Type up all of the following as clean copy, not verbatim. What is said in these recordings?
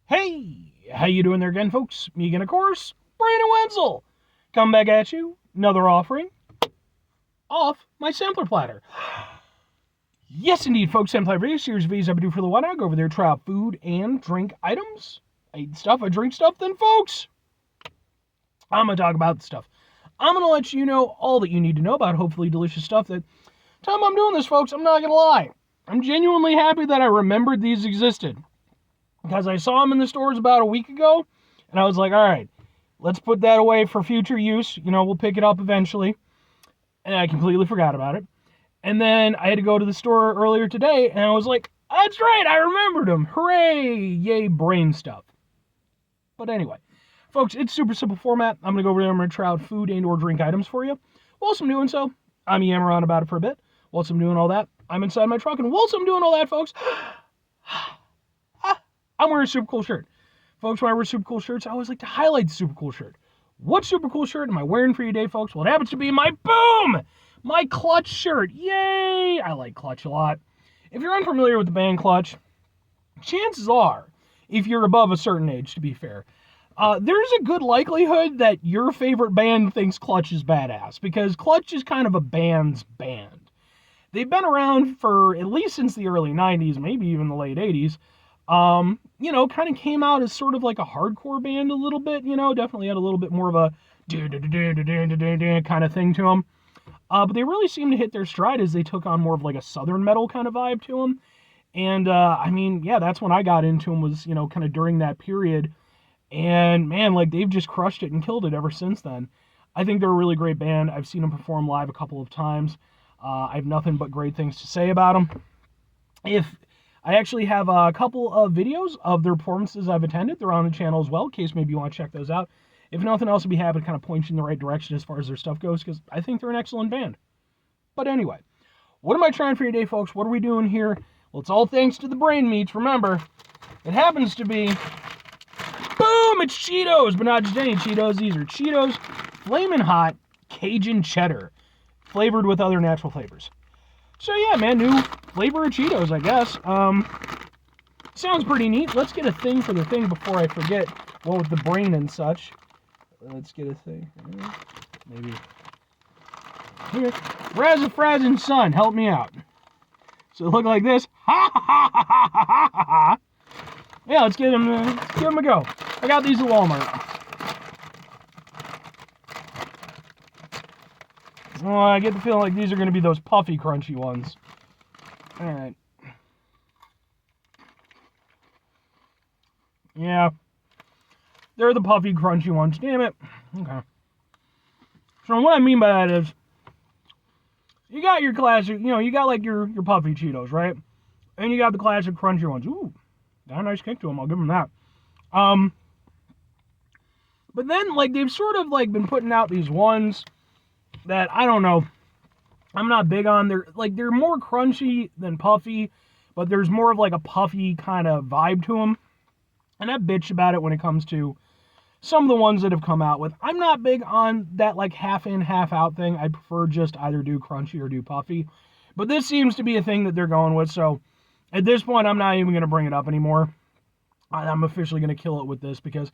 Hey, how you doing there again, folks? Me again, of course, Brandon Wenzel. Come back at you, another offering off my sampler platter. Yes, indeed, folks, sampler video series of videos I do for the one. I go over there, try out food and drink items. I eat stuff, I drink stuff, then, folks, I'm going to talk about the stuff. I'm going to let you know all that you need to know about hopefully delicious stuff. That time I'm doing this, folks, I'm not going to lie. I'm genuinely happy that I remembered these existed. Because I saw them in the stores about a week ago, and I was like, all right, let's put that away for future use. We'll pick it up eventually. And I completely forgot about it. And then I had to go to the store earlier today, and I was like, that's right, I remembered them. Hooray! Yay, brain stuff. But anyway, folks, it's super simple format. I'm going to go over there, I'm going to try out food and or drink items for you. Whilst I'm doing so, I'm yammering on about it for a bit. Whilst I'm doing all that, I'm inside my truck, and whilst I'm doing all that, folks, I'm wearing a super cool shirt. Folks, when I wear super cool shirts, I always like to highlight the super cool shirt. What super cool shirt am I wearing for you today, folks? Well, it happens to be my Clutch shirt. Yay! I like Clutch a lot. If you're unfamiliar with the band Clutch, chances are, if you're above a certain age, to be fair, there's a good likelihood that your favorite band thinks Clutch is badass, because Clutch is kind of a band's band. They've been around for at least since the early 90s, maybe even the late 80s. Kind of came out as sort of like a hardcore band a little bit, definitely had a little bit more of a kind of thing to them. But they really seemed to hit their stride as they took on more of like a southern metal kind of vibe to them. And, that's when I got into them was, kind of during that period. And man, like they've just crushed it and killed it ever since then. I think they're a really great band. I've seen them perform live a couple of times. I have nothing but great things to say about them. I actually have a couple of videos of their performances I've attended. They're on the channel as well, in case maybe you want to check those out. If nothing else, I'd be happy to kind of point you in the right direction as far as their stuff goes, because I think they're an excellent band. But anyway, what am I trying for you today, folks? What are we doing here? Well, it's all thanks to the brain meats, remember. It happens to be, boom, it's Cheetos, but not just any Cheetos. These are Cheetos Flamin' Hot Cajun Cheddar, flavored with other natural flavors. So yeah, man, new flavor of Cheetos, I guess. Sounds pretty neat. Let's get a thing for the thing before I forget. Well, with the brain and such. Let's get a thing. Maybe. Here. Fraz and son, help me out. So it look like this. Ha ha ha ha ha ha ha ha. Yeah, let's give them a go. I got these at Walmart. Oh, I get the feeling like these are going to be those puffy, crunchy ones. Alright. Yeah. They're the puffy, crunchy ones. Damn it. Okay. So what I mean by that is, you got your classic, you got like your puffy Cheetos, right? And you got the classic crunchy ones. Ooh, got a nice kick to them. I'll give them that. But then, like, they've sort of, like, been putting out these ones that, I don't know, I'm not big on. They're more crunchy than puffy, but there's more of like a puffy kind of vibe to them. And I bitch about it when it comes to some of the ones that have come out with. I'm not big on that like half in, half out thing. I prefer just either do crunchy or do puffy. But this seems to be a thing that they're going with, so at this point I'm not even going to bring it up anymore. I'm officially going to kill it with this because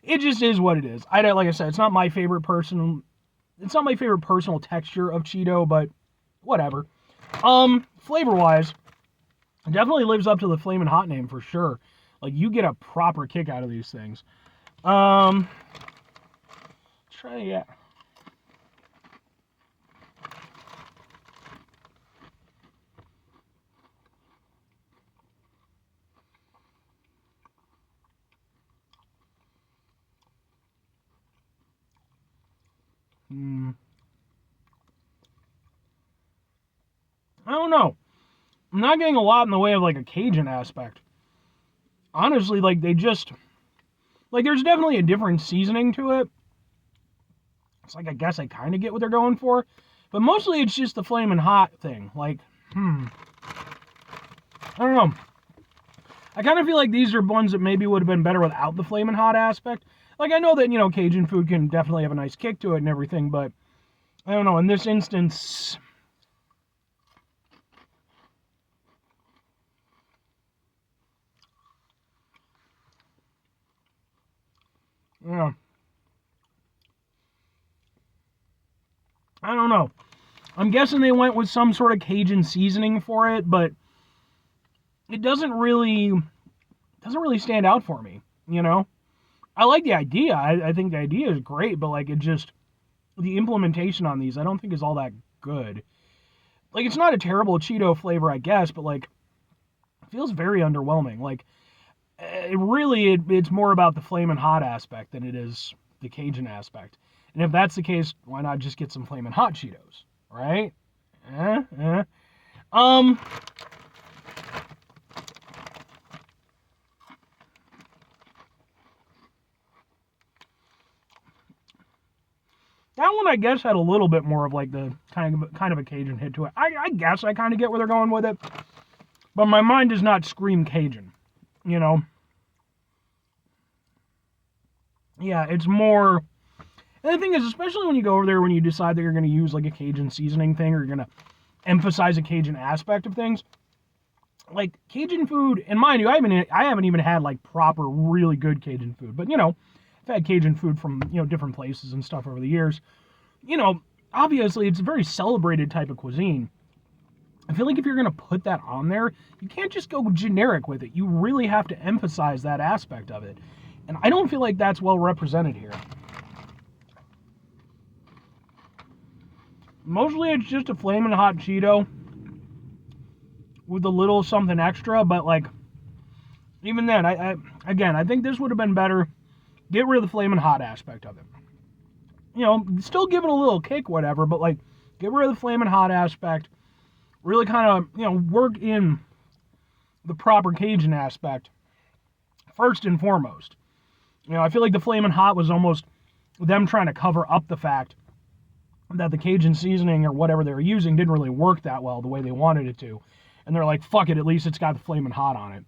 it just is what it is. Like I said, it's not my favorite personal texture of Cheeto, but whatever. Flavor-wise, it definitely lives up to the Flamin' Hot name for sure. Like, you get a proper kick out of these things. Yeah. I don't know. I'm not getting a lot in the way of like a Cajun aspect. Honestly, like there's definitely a different seasoning to it. It's like, I guess I kind of get what they're going for. But mostly it's just the Flamin' Hot thing. Like, I don't know. I kind of feel like these are ones that maybe would have been better without the Flamin' Hot aspect. Like, I know that, Cajun food can definitely have a nice kick to it and everything, but I don't know. In this instance, Yeah. I don't know. I'm guessing they went with some sort of Cajun seasoning for it, but it doesn't really stand out for me, you know? I like the idea. I think the idea is great, but like it just the implementation on these I don't think is all that good. Like it's not a terrible Cheeto flavor, I guess, but like it feels very underwhelming. Like it's more about the Flamin' Hot aspect than it is the Cajun aspect. And if that's the case, why not just get some Flamin' Hot Cheetos, right? Eh, eh. Um, that one I guess had a little bit more of like the kind of a Cajun hit to it. I guess I kind of get where they're going with it, but my mind does not scream Cajun, you know. Yeah, it's more. And the thing is, especially when you go over there, when you decide that you're going to use like a Cajun seasoning thing, or you're going to emphasize a Cajun aspect of things, like Cajun food, and mind you, I haven't even had like proper, really good Cajun food, but you know, I've had Cajun food from different places and stuff over the years. You know, obviously it's a very celebrated type of cuisine. I feel like if you're going to put that on there, you can't just go generic with it. You really have to emphasize that aspect of it. And I don't feel like that's well represented here. Mostly it's just a Flamin' Hot Cheeto with a little something extra, but like, even then, I think this would have been better. Get rid of the Flamin' Hot aspect of it. You know, still give it a little kick, whatever, but like, get rid of the Flamin' Hot aspect. Really kind of, work in the proper Cajun aspect first and foremost. I feel like the Flamin' Hot was almost them trying to cover up the fact that the Cajun seasoning or whatever they were using didn't really work that well the way they wanted it to. And they're like, fuck it, at least it's got the Flamin' Hot on it.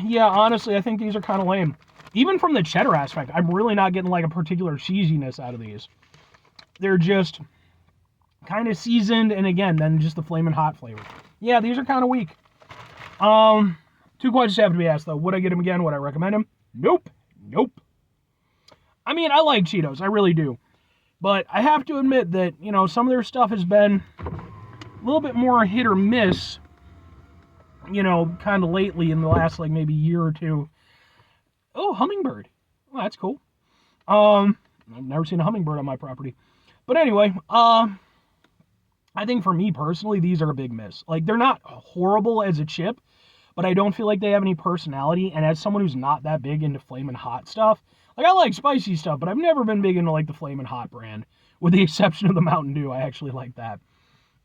Yeah, honestly, I think these are kind of lame. Even from the cheddar aspect, I'm really not getting like a particular cheesiness out of these. They're just kind of seasoned, and again, then just the Flamin' Hot flavor. Yeah, these are kind of weak. Two questions have to be asked though. Would I get them again? Would I recommend them? Nope. I mean, I like Cheetos, I really do. But I have to admit that, some of their stuff has been a little bit more hit or miss, kind of lately in the last, like, maybe year or two. Oh, hummingbird. Well, that's cool. I've never seen a hummingbird on my property. But anyway, I think for me personally, these are a big miss. Like, they're not horrible as a chip, but I don't feel like they have any personality. And as someone who's not that big into Flamin' Hot stuff, like, I like spicy stuff, but I've never been big into, like, the Flamin' Hot brand, with the exception of the Mountain Dew. I actually like that.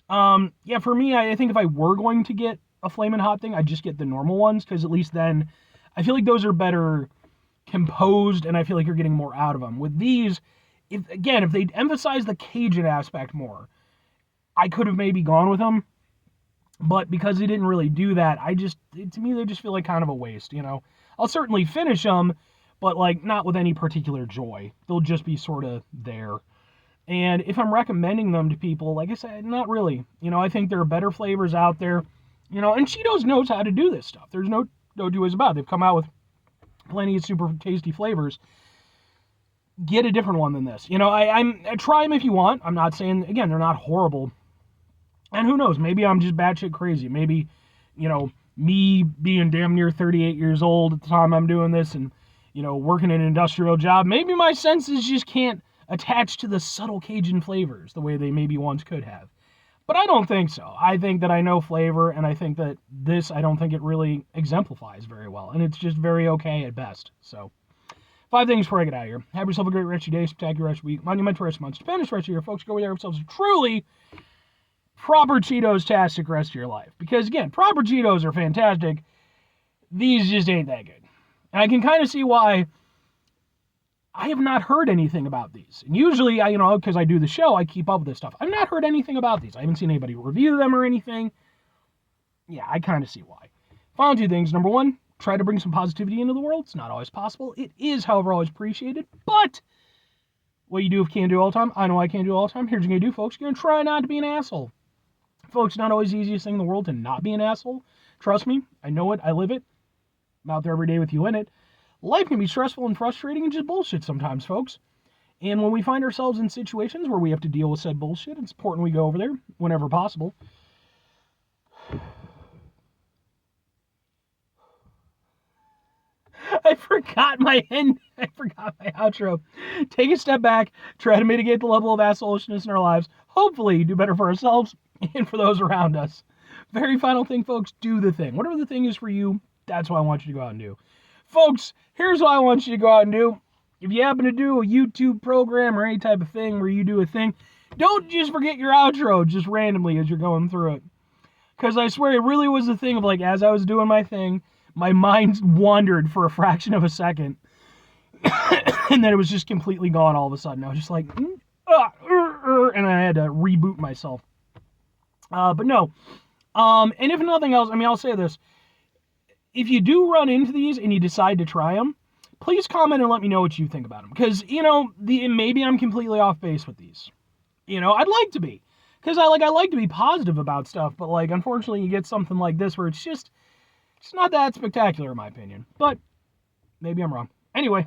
Yeah, for me, I think if I were going to get a Flamin' Hot thing, I'd just get the normal ones, because at least then I feel like those are better composed, and I feel like you're getting more out of them. With these, if they'd emphasize the Cajun aspect more, I could have maybe gone with them. But because they didn't really do that, to me, they just feel like kind of a waste, I'll certainly finish them, but like not with any particular joy. They'll just be sort of there. And if I'm recommending them to people, like I said, not really. I think there are better flavors out there. And Cheetos knows how to do this stuff. There's no two ways about it. They've come out with plenty of super tasty flavors. Get a different one than this. I try them if you want. I'm not saying, again, they're not horrible. And who knows, maybe I'm just batshit crazy. Maybe, me being damn near 38 years old at the time I'm doing this and, working an industrial job, maybe my senses just can't attach to the subtle Cajun flavors the way they maybe once could have. But I don't think so. I think that I know flavor, and I think that this, I don't think it really exemplifies very well. And it's just very okay at best. So, 5 things before I get out of here. Have yourself a great rest of your day, spectacular rest of your week, monumental rest of your month, stupendous rest of your year. Folks, go over there have yourselves a truly proper Cheetos-tastic rest of your life. Because, again, proper Cheetos are fantastic. These just ain't that good. And I can kind of see why I have not heard anything about these. And usually, because I do the show, I keep up with this stuff. I've not heard anything about these. I haven't seen anybody review them or anything. Yeah, I kind of see why. Final 2 things. Number 1, try to bring some positivity into the world. It's not always possible. It is, however, always appreciated. But what you do if you can't do all the time, I know I can't do all the time. Here's what you're going to do, folks. You're going to try not to be an asshole. Folks, it's not always the easiest thing in the world to not be an asshole. Trust me. I know it. I live it. I'm out there every day with you in it. life can be stressful and frustrating and just bullshit sometimes, folks. And when we find ourselves in situations where we have to deal with said bullshit, it's important we go over there whenever possible. I forgot my outro. Take a step back, try to mitigate the level of assholishness in our lives. Hopefully, do better for ourselves and for those around us. Very final thing, folks, do the thing. Whatever the thing is for you, that's what I want you to go out and do. Folks, here's what I want you to go out and do. If you happen to do a YouTube program or any type of thing where you do a thing, don't just forget your outro just randomly as you're going through it. Because I swear it really was the thing of, like, as I was doing my thing, my mind wandered for a fraction of a second. And then it was just completely gone all of a sudden. I was just like, and I had to reboot myself. But no. And if nothing else, I mean, I'll say this. If you do run into these and you decide to try them, please comment and let me know what you think about them. Because, maybe I'm completely off base with these. I'd like to be. Because I like to be positive about stuff, but, like, unfortunately you get something like this where it's not that spectacular in my opinion. But maybe I'm wrong. Anyway.